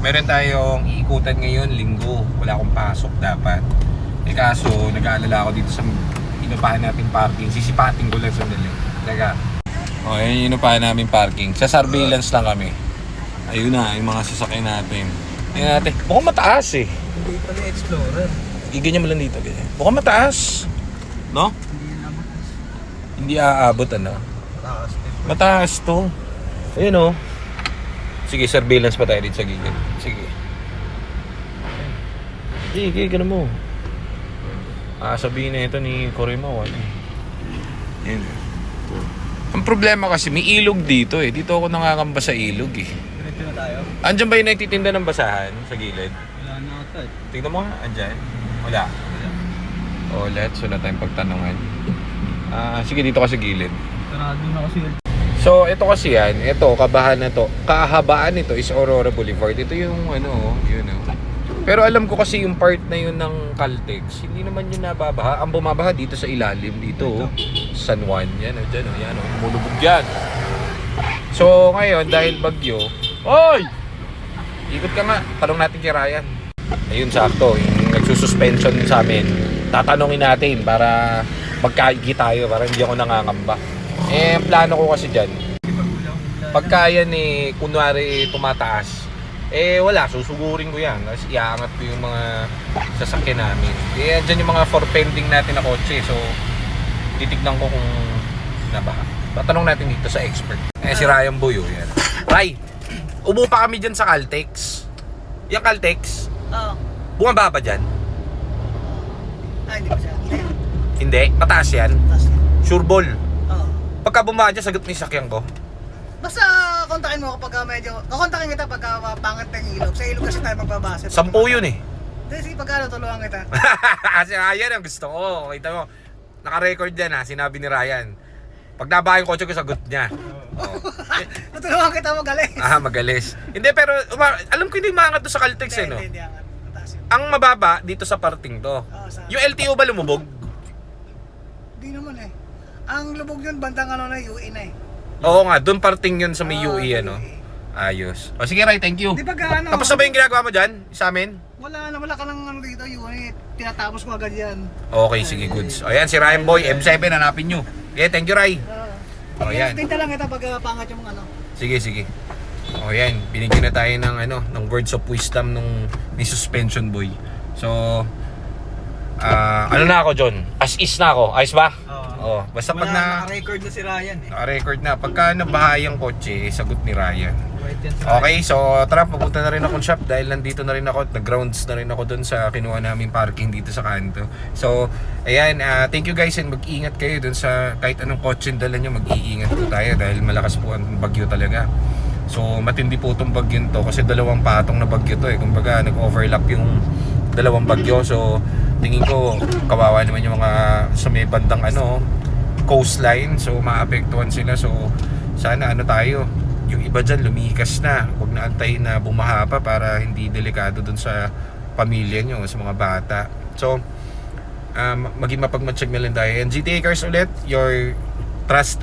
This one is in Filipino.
Meron tayong iikutan ngayon, linggo. Wala akong pasok dapat. Eh kaso, nag-aalala ako dito sa inupahan nating parking. Sisipating ko lang sandali. Teka. O, yun yung inupahan namin parking. Sa surveillance lang kami. Ayun na, yung mga sasakyan natin. Tingnan natin. Mukhang mataas eh. Hindi pala Explorer. Iganyan mo lang dito. Ganyan. Mukhang mataas. No? Hindi aabot ano. Mataas to. Ayun o. Sige, surveillance pa tayo dito sa gilid. Sige. Sige, ganun mo. Sabihin na ito ni Corimo. Ayun. Ang problema kasi, may ilog dito eh. Dito ako nangangamba sa ilog eh. Diretso na tayo? Andyan ba yung nagtitinda ng basahan sa gilid? Wala na ata eh. Tingnan mo nga, andyan. Wala. O, let's. Wala tayong pagtanungan. Sige, dito ka sa gilid. Sarado na kasi. So, ito kasi yan. Ito, kabahan na to. Kahabaan nito is Aurora Boulevard. Ito yung ano, yun o. Pero alam ko kasi yung part na yun ng Caltex, hindi naman yun nababaha. Ang bumabaha dito sa ilalim, dito. San Juan. Yan o, dyan o. Yan o. Mulubog yan. So, ngayon, dahil bagyo. Oy! Ikot ka nga. Tanong natin kay Ryan. Ayun, sakto. Yung nagsususpension sa amin. Tatanungin natin para magkaigi tayo. Para hindi ako nangangamba. Eh, ang plano ko kasi dyan, pagka yan eh, kunwari tumataas, eh wala, susugurin ko yan. Tapos iaangat ko yung mga sasakyan namin. Eh, dyan yung mga for pending natin na kotse. So, titignan ko kung nabaha. Tatanong natin dito sa expert. Eh, si Ryan Boyo, yan. Ray, ubo pa kami dyan sa Caltex. Yung Caltex, Oo. bumaba ba dyan? Hindi ba siya? Hindi, mataas yan. Sure ball. Oo. Pagka bumaba dyan, sagot ni sakyan ko. Basta kontakin mo kapag medyo... Kukontakin kita pagka pangit ng ilog. Sa ilog kasi tayo magbabase. 10 yun eh. Hindi, sige pagkano tulungan kita. Kasi Ryan ang gusto ko. Kita mo, naka-record yan ha, sinabi ni Ryan. Pag nabaha yung kotse ko, sagot niya. Oh. Tutulungan kita magaling. Magalis. Hindi, pero alam ko hindi maangat doon sa Caltex eh, no? Hindi, angat. Mataas yun. Ang mababa, dito sa parting to. Oo, sa... Yung LTO ba lumubog? Hindi naman eh. Ang lubog yun, bandang ano na, UE na eh. Oo nga, doon parting yun sa may UE, ano? UE. Ayos. O sige, Ray, thank you. Di ba gaano? Tapos na ba yung ginagawa mo dyan? Sa amin? Wala ka lang ano dito, unit. Tinatapos ko agad yan. Okay, sige, goods. O yan, si Ryan Boy, M7, hanapin nyo. Okay, thank you, Ray. Oo. yan. Tinta lang kita pag pangat yung ano. Sige, sige. O yan, binigyan na tayo ng ano, ng words of wisdom nung ni suspension boy. So, ano na ako, John? As is na ako. Ayos ba? Oo. Basta pag na naka-record na si Ryan eh. naka-record na, pagka nabahayang kotse, sagot ni Ryan. Wait yan si Ryan. Okay, so tara, pupunta na rin akong shop dahil nandito na rin ako, nag-grounds na rin ako dun sa kinuha namin parking dito sa kanto. So, ayan, thank you guys and mag-iingat kayo dun sa kahit anong kotse dala nyo, mag-iingat po tayo dahil malakas po ang bagyo talaga. So, matindi po itong bagyo to kasi dalawang patong na bagyo to eh. Kumbaga, nag-overlap yung dalawang bagyo. So, tingin ko, kawawa naman yung mga sa may bandang ano, coastline. So, maapektuhan sila. So, sana ano tayo, yung iba dyan lumikas na. Huwag na antayin na bumaha pa para hindi delikado dun sa pamilya nyo, sa mga bata. So, maging mapagmatsyag na lang tayo. And GTA Cars ulit, your trust,